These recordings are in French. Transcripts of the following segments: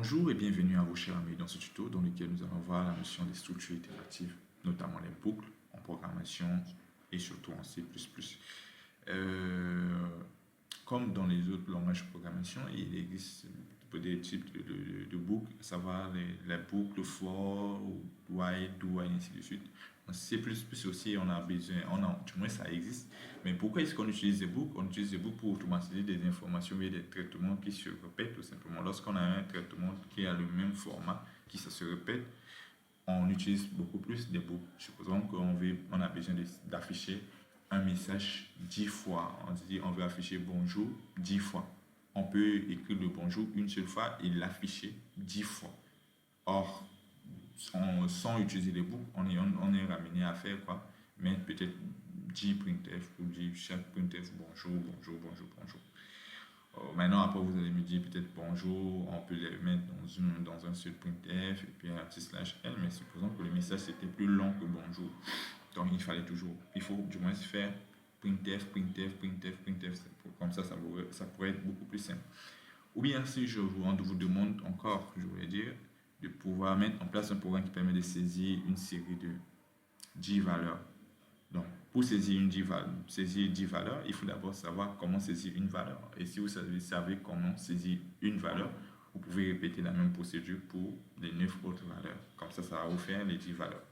Bonjour et bienvenue à vous chers amis dans ce tuto dans lequel nous allons voir la notion des structures itératives, notamment les boucles en programmation et surtout en C++. Euh, Comme dans les autres langages de programmation, il existe des types de boucles, à savoir les boucles for, while, do, et ainsi de suite. En C++ aussi, on a besoin, du moins ça existe. Mais pourquoi est-ce qu'on utilise des boucles? On utilise des boucles pour automatiser des informations et des traitements qui se répètent tout simplement. Lorsqu'on a un traitement qui a le même format, qui ça se répète, on utilise beaucoup plus des boucles. Supposons on a besoin d'afficher un message 10 fois. On dit on veut afficher bonjour 10 fois. On peut écrire le bonjour une seule fois et l'afficher 10 fois. Or, sans utiliser les boucles, on est ramené à faire quoi? Mettre peut-être 10 printf pour dire chaque printf bonjour, bonjour, bonjour, bonjour. Maintenant, après, vous allez me dire peut-être bonjour, on peut les mettre dans un seul printf et puis un petit slash l, mais supposons que le message c'était plus long que bonjour. Donc, il faut du moins faire printf, printf, printf, printf. Comme ça pourrait être beaucoup plus simple. Ou bien, si on vous demande encore, je voulais dire, de pouvoir mettre en place un programme qui permet de saisir une série de 10 valeurs. Donc, pour saisir 10 valeurs, il faut d'abord savoir comment saisir une valeur. Et si vous savez comment saisir une valeur, vous pouvez répéter la même procédure pour les 9 autres valeurs. Comme ça va vous faire les 10 valeurs.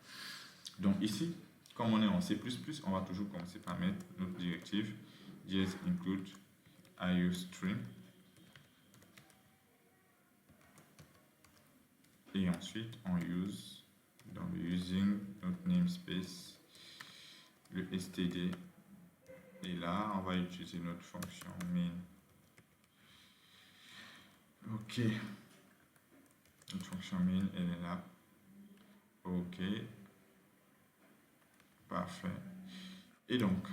Donc ici, comme on est en C++, on va toujours commencer par mettre notre directive include iostream. Et ensuite, on use dans le using notre namespace le std. Et là, on va utiliser notre fonction main. Ok. Notre fonction main, elle est là. Ok. Parfait. Et donc,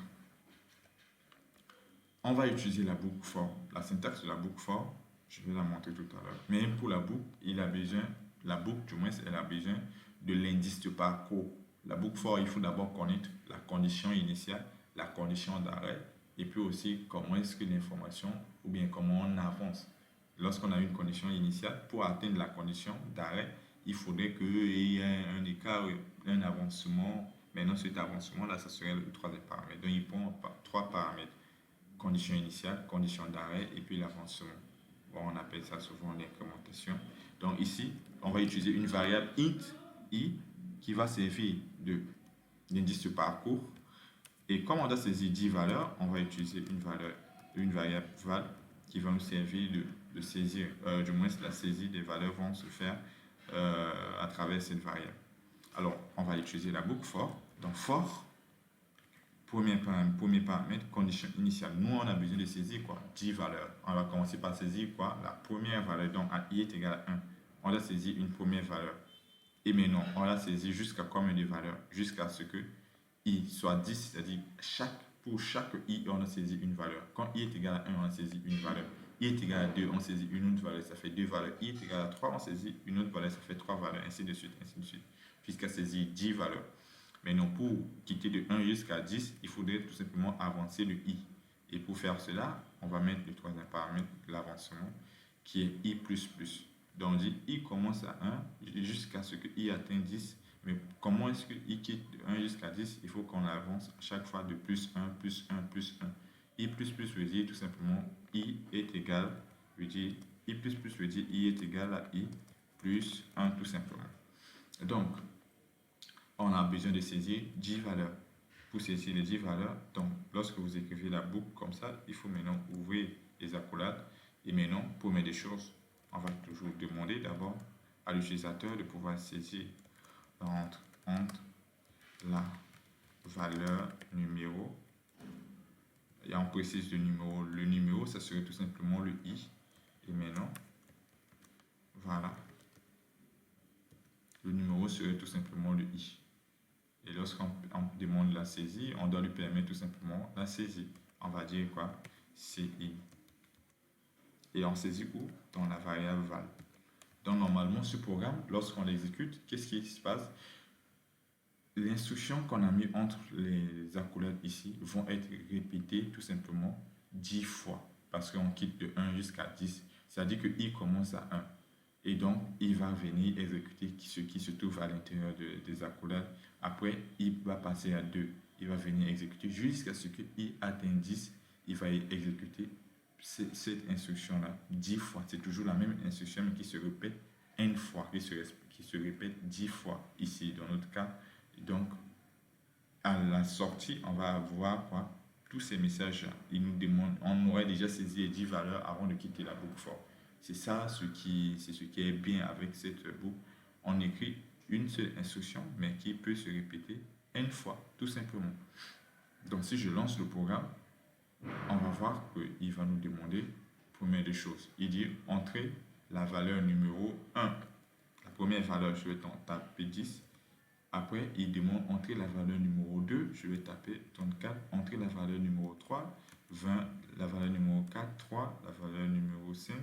on va utiliser la boucle for. La syntaxe de la boucle for, je vais la montrer tout à l'heure. Mais pour la boucle, la boucle, du moins, elle a besoin de l'indice de parcours. La boucle for, il faut d'abord connaître la condition initiale, la condition d'arrêt, et puis aussi comment est-ce que l'information, ou bien comment on avance. Lorsqu'on a une condition initiale, pour atteindre la condition d'arrêt, il faudrait qu'il y ait un écart, un avancement. Maintenant, cet avancement-là, ça serait le troisième paramètre. Donc, il prend trois paramètres. Condition initiale, condition d'arrêt et puis l'avancement. Bon, on appelle ça souvent l'incrémentation. Donc ici, on va utiliser une variable int i qui va servir d'indice de parcours. Et comme on a saisi 10 valeurs, on va utiliser une variable val qui va nous servir de saisir, du moins la saisie des valeurs vont se faire à travers cette variable. Alors, on va utiliser la boucle for. Donc for, premier paramètre, condition initiale. Nous, on a besoin de saisir quoi? 10 valeurs. On va commencer par saisir quoi? La première valeur. Donc, i est égal à 1. On a saisi une première valeur. Et maintenant, on a saisi jusqu'à combien de valeurs? Jusqu'à ce que i soit 10, c'est-à-dire pour chaque i, on a saisi une valeur. Quand i est égal à 1, on a saisi une valeur. I est égal à 2, on saisit une autre valeur, ça fait 2 valeurs. I est égal à 3, on saisit une autre valeur, ça fait 3 valeurs, ainsi de suite, jusqu'à saisir 10 valeurs. Maintenant, pour quitter de 1 jusqu'à 10, il faudrait tout simplement avancer le i. Et pour faire cela, on va mettre le troisième paramètre, l'avancement, qui est i++. Donc, on dit i commence à 1 jusqu'à ce que i atteigne 10. Mais comment est-ce que i quitte de 1 jusqu'à 10? Il faut qu'on avance à chaque fois de plus 1, plus 1, plus 1. I++ veut dire tout simplement i est égal, veut dire i++ veut dire i est égal à i plus 1 tout simplement. Donc, on a besoin de saisir 10 valeurs. Pour saisir les 10 valeurs, donc lorsque vous écrivez la boucle comme ça, il faut maintenant ouvrir les accolades. Et maintenant, pour mettre des choses, on va toujours demander d'abord à l'utilisateur de pouvoir saisir entre la valeur numéro. Et on précise le numéro. Le numéro, ça serait tout simplement le i. Et maintenant, voilà. Le numéro serait tout simplement le i. Et lorsqu'on demande la saisie, on doit lui permettre tout simplement la saisie. On va dire quoi? CI. Et on saisit où? Dans la variable val. Donc normalement, ce programme, lorsqu'on l'exécute, qu'est-ce qui se passe? L'instruction qu'on a mis entre les accolades ici vont être répétées tout simplement 10 fois. Parce qu'on quitte de 1 jusqu'à 10. C'est-à-dire que i commence à 1. Et donc, il va venir exécuter ce qui se trouve à l'intérieur des accolades. Après, il va passer à 2. Il va venir exécuter jusqu'à ce qu'il atteigne 10. Il va exécuter cette instruction-là 10 fois. C'est toujours la même instruction, mais qui se répète une fois, qui se répète 10 fois ici, dans notre cas. Donc, à la sortie, on va avoir quoi? Tous ces messages-là. Il nous demande, on aurait déjà saisi les 10 valeurs avant de quitter la boucle for. C'est ça ce qui est bien avec cette boucle. On écrit une seule instruction, mais qui peut se répéter une fois, tout simplement. Donc, si je lance le programme, on va voir qu'il va nous demander, première des choses, il dit entrer la valeur numéro 1. La première valeur, je vais taper 10. Après, il demande entrer la valeur numéro 2. Je vais taper 34. Entrer la valeur numéro 3. 20, la valeur numéro 4. 3, la valeur numéro 5.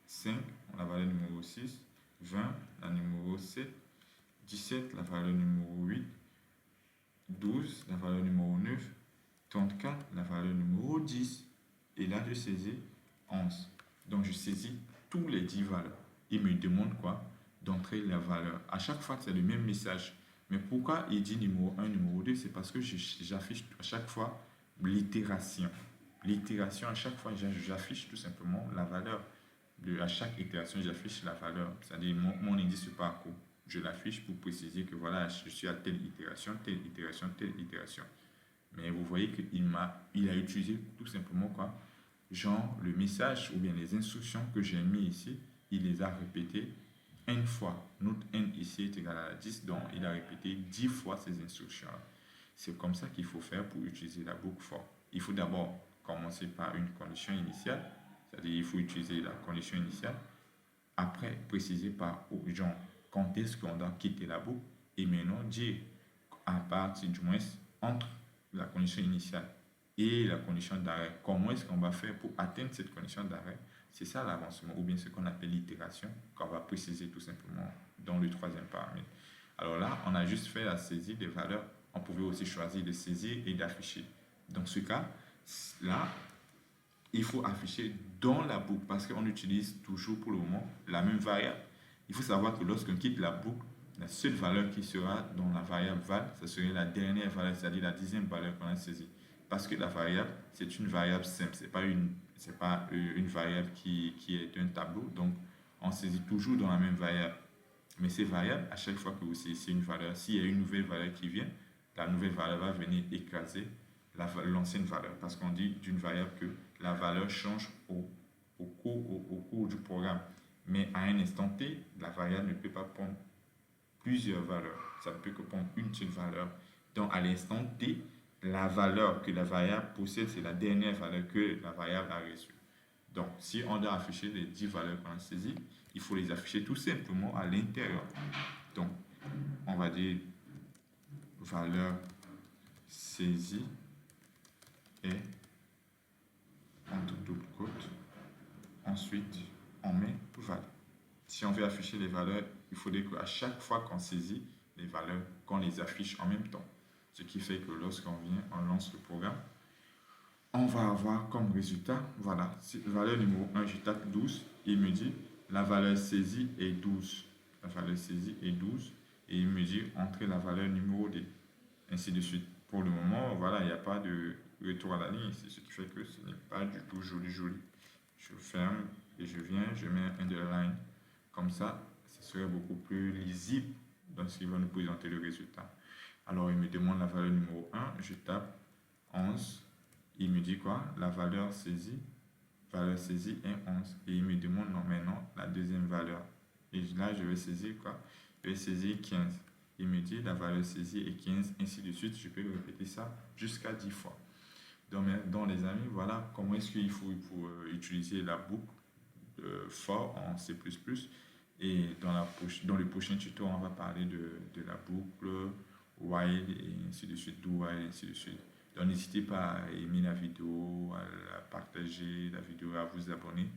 5, la valeur numéro 6. 20, la numéro 7. 17, la valeur numéro 8. 12, la valeur numéro 9. 34, la valeur numéro 10. Et là, je saisis 11. Donc, je saisis tous les 10 valeurs. Il me demande quoi? D'entrer la valeur. À chaque fois, c'est le même message. Mais pourquoi il dit numéro 1, numéro 2? C'est parce que j'affiche à chaque fois l'itération. L'itération, à chaque fois, j'affiche tout simplement la valeur. À chaque itération, j'affiche la valeur. C'est-à-dire mon indice parcours. Je l'affiche pour préciser que voilà, je suis à telle itération, telle itération, telle itération. Mais vous voyez qu'il a utilisé tout simplement quoi? Genre le message ou bien les instructions que j'ai mis ici, il les a répétées une fois. Notre n ici est égal à 10, donc il a répété 10 fois ces instructions-là. C'est comme ça qu'il faut faire pour utiliser la boucle for. Il faut d'abord commencer par une condition initiale, c'est-à-dire il faut utiliser la condition initiale, après préciser par genre quand est-ce qu'on doit quitter la boucle, et maintenant dire à partir du moins entre la condition initiale et la condition d'arrêt, comment est-ce qu'on va faire pour atteindre cette condition d'arrêt? C'est ça l'avancement, ou bien ce qu'on appelle l'itération, qu'on va préciser tout simplement dans le troisième paramètre. Alors là, on a juste fait la saisie des valeurs. On pouvait aussi choisir de saisir et d'afficher. Dans ce cas, là, il faut afficher dans la boucle parce qu'on utilise toujours pour le moment la même variable. Il faut savoir que lorsqu'on quitte la boucle, la seule valeur qui sera dans la variable val, ce serait la dernière valeur, c'est-à-dire la 10e valeur qu'on a saisie. Parce que la variable, c'est une variable simple, ce n'est pas une variable qui est un tableau. Donc, on saisit toujours dans la même variable. Mais ces variables, à chaque fois que vous saisissez une valeur, s'il y a une nouvelle valeur qui vient, la nouvelle valeur va venir écraser l'ancienne valeur. Parce qu'on dit d'une variable que la valeur change au cours du programme. Mais à un instant T, la variable ne peut pas prendre plusieurs valeurs. Ça ne peut que prendre une seule valeur. Donc, à l'instant T, la valeur que la variable possède, c'est la dernière valeur que la variable a reçue. Donc, si on doit afficher les 10 valeurs qu'on a saisies, il faut les afficher tout simplement à l'intérieur. Donc, on va dire valeur saisie et entre double quote. Ensuite, on met val. Si on veut afficher les valeurs, il faudrait qu'à chaque fois qu'on saisit les valeurs, qu'on les affiche en même temps. Ce qui fait que lorsqu'on vient, on lance le programme, on va avoir comme résultat, voilà, valeur numéro 1, je tape 12, il me dit la valeur saisie est 12. La valeur saisie est 12, et il me dit entrer la valeur numéro D, ainsi de suite. Pour le moment, voilà, il n'y a pas de retour à la ligne, c'est ce qui fait que ce n'est pas du tout joli. Je ferme et je viens, je mets un underline. Comme ça, ce serait beaucoup plus lisible dans ce qui va nous présenter le résultat. Alors, il me demande la valeur numéro 1, je tape 11. Il me dit quoi? La valeur saisie est 11. Et il me demande non, maintenant la deuxième valeur. Et là, je vais saisir quoi? Je vais saisir 15. Il me dit la valeur saisie est 15, ainsi de suite. Je peux répéter ça jusqu'à 10 fois. Donc, les amis, voilà comment est-ce qu'il faut utiliser la boucle for en C++. Et dans le prochain tuto, on va parler de la boucle while et ainsi de suite, do while et ainsi de suite. Donc n'hésitez pas à aimer la vidéo, à la partager, la vidéo, à vous abonner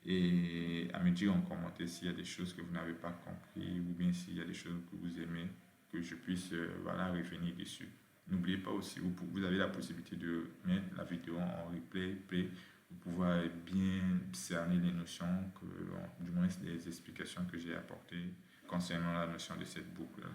et à me dire en commentaire s'il y a des choses que vous n'avez pas compris ou bien s'il y a des choses que vous aimez, que je puisse voilà, revenir dessus. N'oubliez pas aussi, vous avez la possibilité de mettre la vidéo en replay, vous pouvoir bien cerner les notions, du moins les explications que j'ai apportées concernant la notion de cette boucle-là.